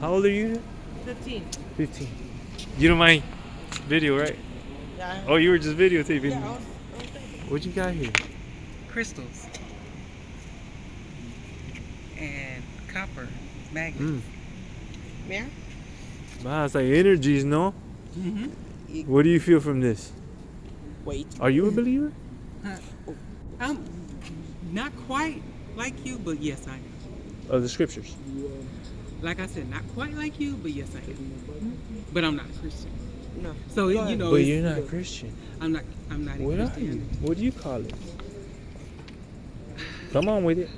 How old are you? 15. 15. You don't mind video, right? Yeah. Oh, you were just videotaping. Yeah, I was thinking. What you got here? Crystals and copper magnets. Mare? Wow, it's like energies, no? Mm-hmm. What do you feel from this? Wait. Are you a believer? I'm not quite like you, but yes, I am. Of the scriptures? Like I said, not quite like you, but yes, I am. But I'm not a Christian. No. So Go you ahead. know, But it's- you're not a Christian. I'm not a What are Christian. you? What do you call it? Come on with it.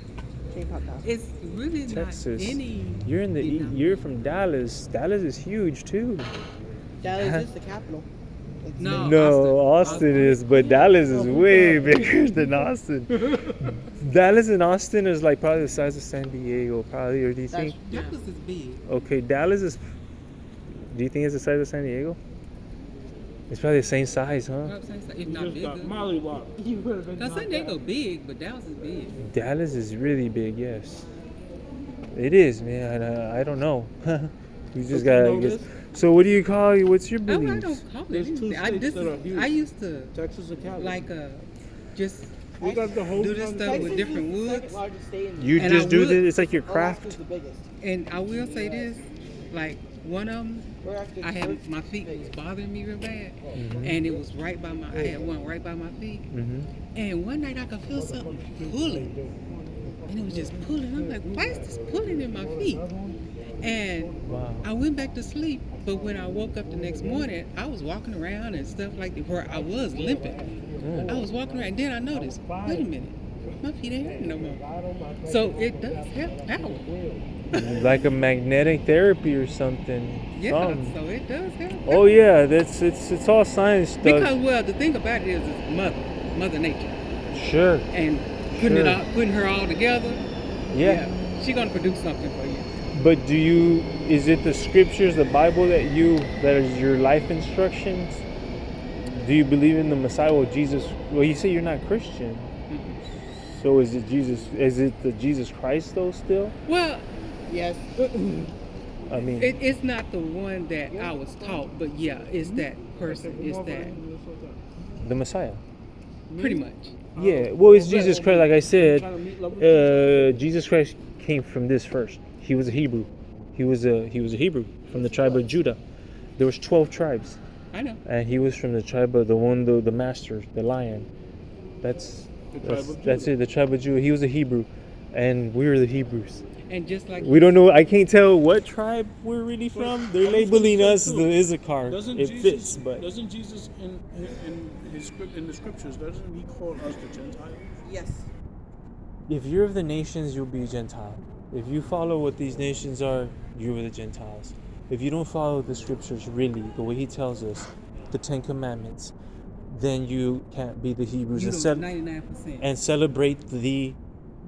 K-pop house. It's really Texas. not any. You're in the denomination. you're from Dallas. Dallas is huge too. Dallas is the capital. It's No. No, Austin. Austin is, but Dallas is way bigger than Austin. Dallas and Austin is like probably the size of San Diego, probably. Or do you think? Dallas is big. Okay, Dallas is. Do you think it's the size of San Diego? It's probably the same size, huh? If not bigger. You would have been. Now San Diego big, but Dallas is big. Dallas is really big, yes. It is, man. I don't know. You just gotta. Guess. So, what do you call it? What's your No, I beliefs? don't call it There's two anything. states that are huge. I used to Texas and Cali. like just we got the whole do this country. stuff with different Second woods. largest state in the You And just I do would- this. It's like your Alaska's craft. the biggest. And I will say this, like one of them, We're actually I third had my feet was biggest. bothering me real bad, Mhm. and it was right by my. I had one right by my feet, Mhm. and one night I could feel something pulling, and it was just pulling. I'm like, why is this pulling in my feet? And Wow. I went back to sleep, but when I woke up the next morning, I was walking around and stuff like that, where I was limping. Mm. I was walking around, and then I noticed, wait a minute, my feet ain't hurting no more. So it does have power. Like a magnetic therapy or something. Yeah, Something. so it does have power. Oh yeah, it's all science stuff. Because well, the thing about it is, it's Mother Nature, Sure. and putting Sure. putting her all together. Yeah. She's gonna produce something for you. But is it the scriptures, the Bible that is your life instructions? Do you believe in the Messiah or Jesus? Well, you say you're not Christian. So is it Jesus? Is it the Jesus Christ though still? Well, Yes. I mean, it's not the one that I was taught, but yeah, it's that person. It's that the Messiah. pretty much. Yeah. Well, it's Jesus Christ. Like I said, Jesus Christ came from this first. He was a Hebrew. He was a Hebrew from the tribe of Judah. There was 12 tribes, I know. and he was from the tribe of the master, the lion. That's it. The tribe of Judah. He was a Hebrew, and we were the Hebrews. And just like We don't know. I can't tell what tribe we're really from. They're labeling us the Issachar. Doesn't It Jesus, fits, but doesn't Jesus in the scriptures, doesn't he call us the Gentiles? Yes. if you're of the nations, you'll be a Gentile. If you follow what these nations are, you're the Gentiles. If you don't follow the scriptures really, the way he tells us, the 10 Commandments, then you can't be the Hebrews you and, 99%. and celebrate the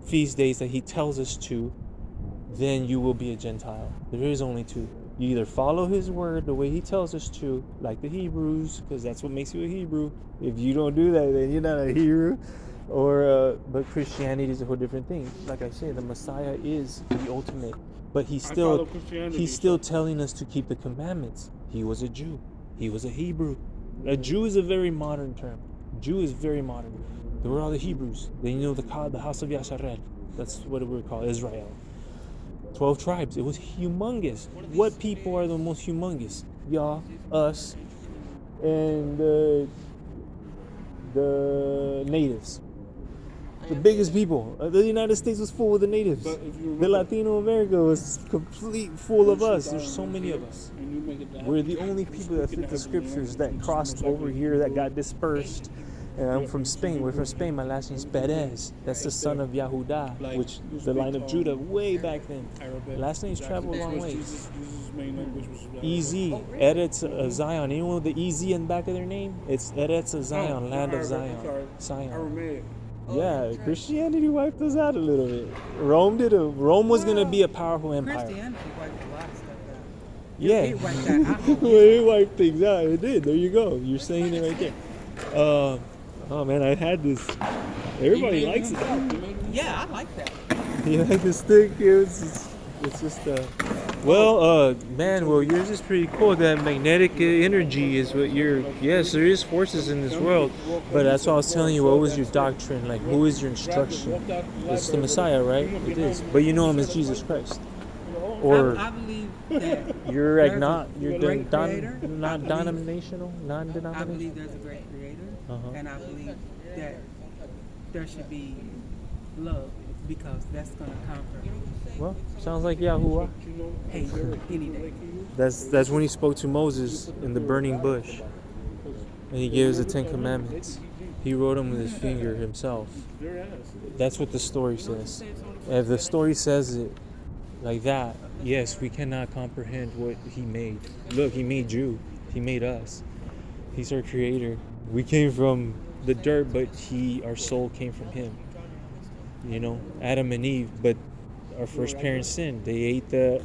feast days that he tells us to, then you will be a Gentile. There is only two. You either follow his word the way he tells us to, like the Hebrews, because that's what makes you a Hebrew. If you don't do that, then you're not a Hebrew. Or, but Christianity is a whole different thing. Like I said, the Messiah is the ultimate, but he's follow Christianity, he's still telling us to keep the commandments. He was a Jew. He was a Hebrew. A Jew is a very modern term. Jew is very modern. They were all the Hebrews. Then you know the house of Yasharel. That's what it would call Israel. 12 tribes. It was humongous. What people are the most humongous? Y'all, us, and the natives. The biggest people. The United States was full of the natives. But if you The remember- Latino America was complete full of us. There's so many of us. And you make it that We're the only people that fit the scriptures that crossed over here, that got dispersed. And I'm from Spain. We're from Spain. My last name's Perez. That's the son of Yahudah, which the line of Judah way back then. Arabic. Last names travel a long way. Jesus' main language was EZ, Eretz Zion. Anyone with the EZ in the back of their name? It's Eretz Zion, land of Zion. Zion. Aramaic. Yeah, Christianity wiped us out a little bit. Rome was gonna be a powerful empire. Christianity wiped a lot of stuff out. Yeah, It wiped that out. it wiped things out. It did. There you go. You're saying it right there. Oh man, I had this. Everybody likes it. Yeah, I like that. You like the stick? It's just Well, man, well, yours is pretty cool. That magnetic energy is what you're. Yes, there is forces in this world, but that's what I was telling you. What was your doctrine? Like, who is your instruction? It's the Messiah, right? It is. But you know him as Jesus Christ, or I believe that you're there's not. a You're great creator. not I believe- denominational, I non-denominational. believe there's a great creator, Uh-huh. and I believe that there should be love because that's going to conquer Well, sounds like Yahuwah. hate any day. That's when he spoke to Moses in the burning bush, and he gave us the Ten Commandments. He wrote them with his finger himself. That's what the story says. If the story says it like that, yes, we cannot comprehend what he made. Look, he made you. He made us. He's our creator. We came from the dirt, but our soul came from him. You know, Adam and Eve, but our first parents sinned. They ate the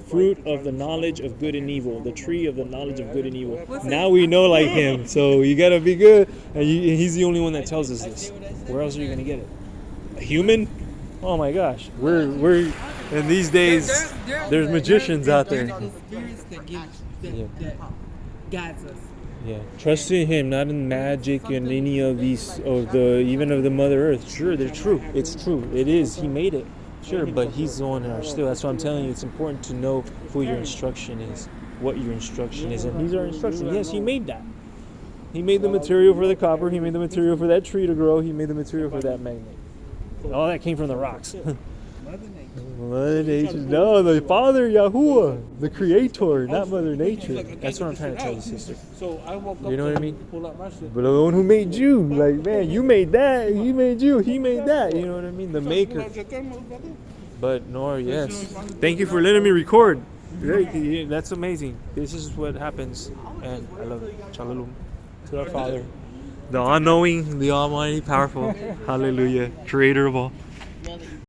fruit of the knowledge of good and evil, the tree of the knowledge of good and evil. Now we know like him, so you gotta be good. And he's the only one that tells us this. Where else are you gonna get it? A human? Oh my gosh, we're in these days. There's magicians out there. There's the spirits that Yeah. that guides us. Yeah, trust in him, not in magic and any of these even of the Mother Earth. Sure, they're true. It's true. It is. He made it. Sure, but he's the one in our still. That's why I'm telling you. It's important to know who your instruction is, what your instruction is, and he's our instruction. Yes, he made that. He made the material for the copper. He made the material for that tree to grow. He made the material for that magnet. All that came from the rocks. Mother Nature. Mother Nature. No, the Father, Yahuwah, the Creator, not Mother Nature. That's what I'm trying to tell you, sister. So I woke up. You know what I mean? Pull out my shit. But the one who made you, like, man, you made that, he made you, he made that. You know what I mean? The maker. But no, yes. Thank you for letting me record. Right, that's amazing. This is what happens, and I love it. Shalom to our Father, the all-knowing, the Almighty, powerful. Hallelujah, Creator of all.